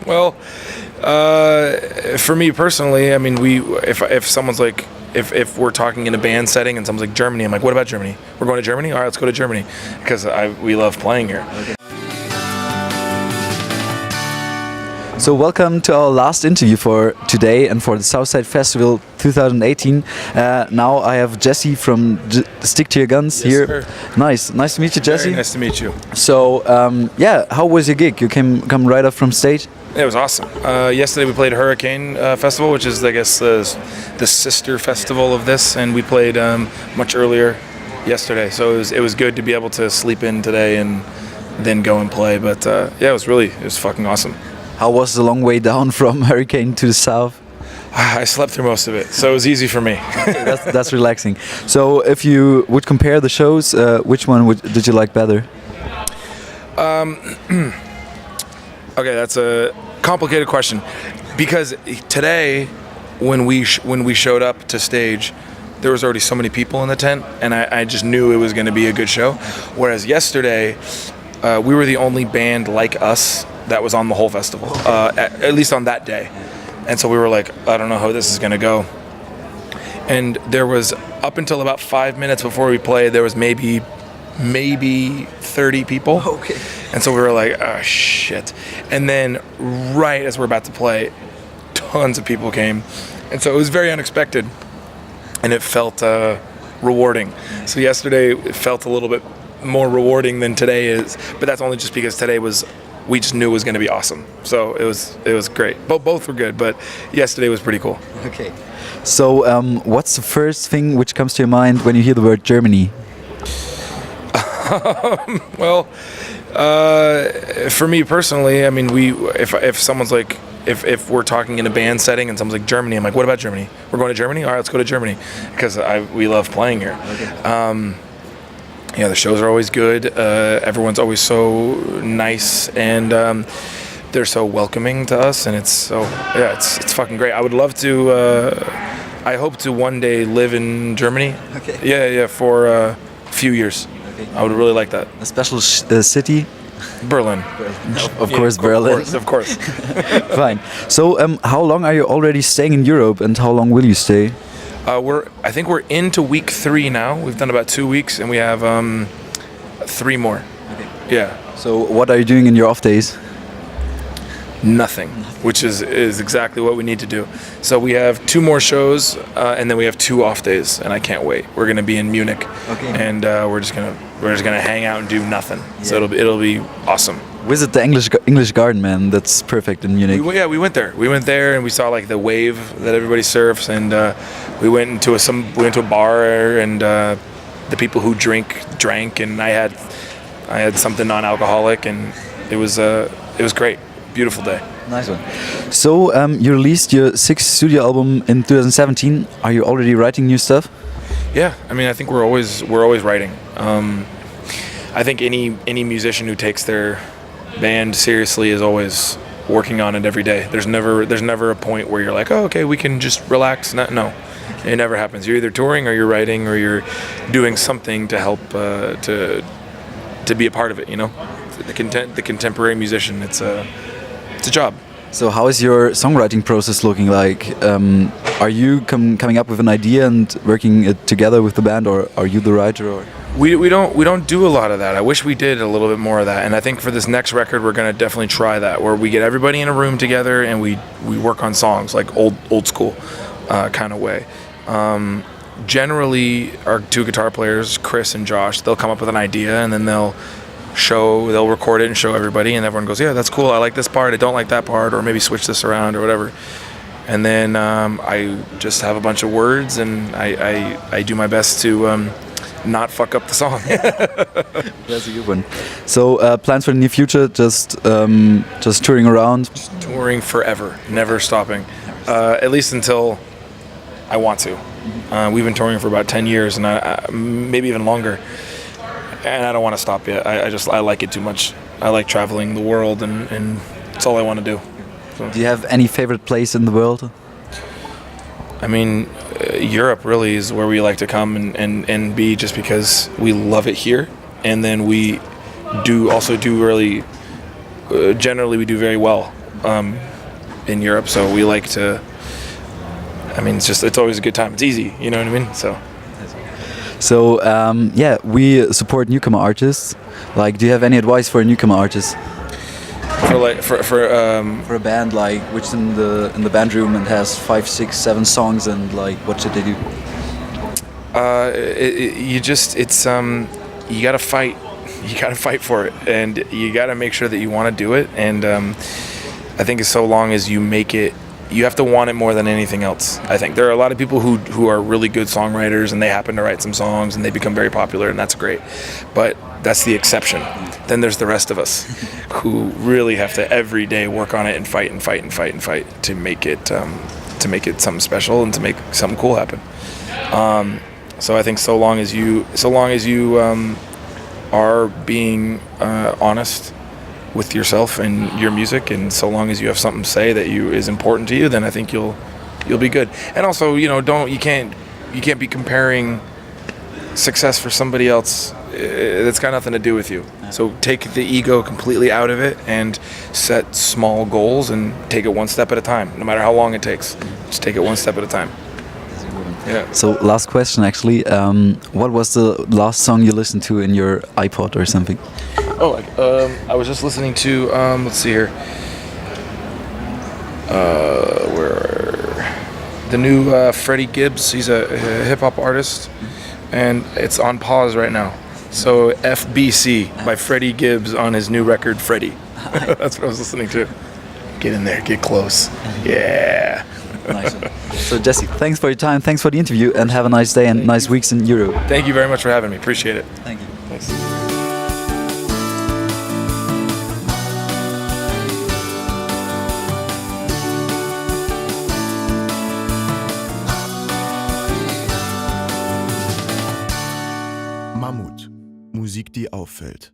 Well, for me personally, I mean, if someone's like, if we're talking in a band setting and someone's like Germany, I'm like, what about Germany? We're going to Germany? All right, let's go to Germany because we love playing here. Okay. So welcome to our last interview for today and for the Southside Festival 2018. Now I have Jesse from Stick to Your Guns here. Sir. Nice to meet you, Jesse. Very nice to meet you. So yeah, how was your gig? You come right up from stage? It was awesome. Yesterday we played Hurricane Festival, which is, I guess, the sister festival of this, and we played much earlier yesterday. So it was good to be able to sleep in today and then go and play. But yeah, it was fucking awesome. How was the long way down from Hurricane to the south? I slept through most of it, so it was easy for me. that's relaxing. So if you would compare the shows, which one did you like better? Okay, that's a complicated question, because today, when we showed up to stage, there was already so many people in the tent, and I just knew it was going to be a good show. Whereas yesterday, we were the only band like us that was on the whole festival, at least on that day. And so we were like, I don't know how this is going to go. And there was, up until about 5 minutes before we played, there was maybe 30 people. Okay. And so we were like, oh shit. And then right as we're about to play, tons of people came. And so it was very unexpected. And it felt rewarding. So yesterday it felt a little bit more rewarding than today is. But that's only just because today we just knew it was going to be awesome. So it was great. Both were good, but yesterday was pretty cool. Okay. So what's the first thing which comes to your mind when you hear the word Germany? Well, for me personally, I mean, if someone's like, if we're talking in a band setting and someone's like Germany, I'm like, what about Germany? We're going to Germany? All right, let's go to Germany because we love playing here. Okay. Yeah, the shows are always good. Everyone's always so nice, and they're so welcoming to us, and it's it's fucking great. I would love to. I hope to one day live in Germany. Okay. Yeah, for a few years. Okay. I would really like that. A special city? Berlin. Of course, Berlin. Of course. Fine. So, how long are you already staying in Europe, and how long will you stay? I think we're into week 3 now. We've done about 2 weeks, and we have 3 more. Okay. Yeah. So what are you doing in your off days? Nothing, which is exactly what we need to do. So we have 2 more shows, and then we have 2 off days, and I can't wait. We're gonna be in Munich, and we're just gonna hang out and do nothing. Yeah. So it'll be awesome. Visit the English Garden, man. That's perfect in Munich. We went there. We went there, and we saw like the wave that everybody surfs, and we went into a bar, and the people who drank, and I had something non-alcoholic, and it was great. Beautiful day. Nice one. So you released your 6th studio album in 2017. Are you already writing new stuff? Yeah, I mean, I think we're always writing. I think any musician who takes their band seriously is always working on it every day. There's never a point where you're like, oh, okay, we can just relax. No, it never happens. You're either touring or you're writing or you're doing something to help to be a part of it. You know, the contemporary musician. It's a job. So how is your songwriting process looking like? Are you coming up with an idea and working it together with the band, or are you the writer? Or? We don't do a lot of that. I wish we did a little bit more of that. And I think for this next record, we're gonna definitely try that, where we get everybody in a room together and we work on songs like old school kind of way. Generally, our 2 guitar players, Chris and Josh, they'll come up with an idea and then they'll record it and show everybody, and everyone goes, yeah, that's cool, I like this part, I don't like that part, or maybe switch this around or whatever. And then I just have a bunch of words, and I do my best to not fuck up the song. That's a good one. So plans for the near future, just touring around? Just touring forever, never stopping, at least until I want to. We've been touring for about 10 years, and maybe even longer. And I don't want to stop yet. I like it too much. I like traveling the world, and it's all I want to do. So. Do you have any favorite place in the world? I mean, Europe really is where we like to come and be, just because we love it here. And then we also do really generally we do very well in Europe. So we like to. I mean, it's always a good time. It's easy, you know what I mean? So yeah, we support newcomer artists. Like, do you have any advice for a newcomer artist? For a band like which in the band room and has 5, 6, 7 songs, and like what should they do? You gotta fight. You gotta fight for it, and you gotta make sure that you want to do it. And I think so long as you make it, you have to want it more than anything else. I think there are a lot of people who are really good songwriters and they happen to write some songs and they become very popular, and that's great. But that's the exception. Then there's the rest of us who really have to every day work on it and fight and fight and fight and fight to make it something special and to make something cool happen. So I think so long as you are being honest with yourself and your music, and so long as you have something to say that is important to you, then I think you'll be good. And also, you can't be comparing success for somebody else. That's got nothing to do with you. So take the ego completely out of it and set small goals and take it one step at a time, no matter how long it takes. Just take it one step at a time. Yeah. So last question actually, what was the last song you listened to in your iPod or something? I was just listening to, let's see here, the new Freddie Gibbs. He's a hip hop artist, and it's on pause right now. So FBC by Freddie Gibbs on his new record, Freddie. That's what I was listening to. Get in there, get close. Yeah. Nice. So Jesse, thanks for your time, thanks for the interview, and have a nice day and nice weeks in Europe. Thank you very much for having me. Appreciate it. Thank you. Thanks. Mammuth. Musik, die auffällt.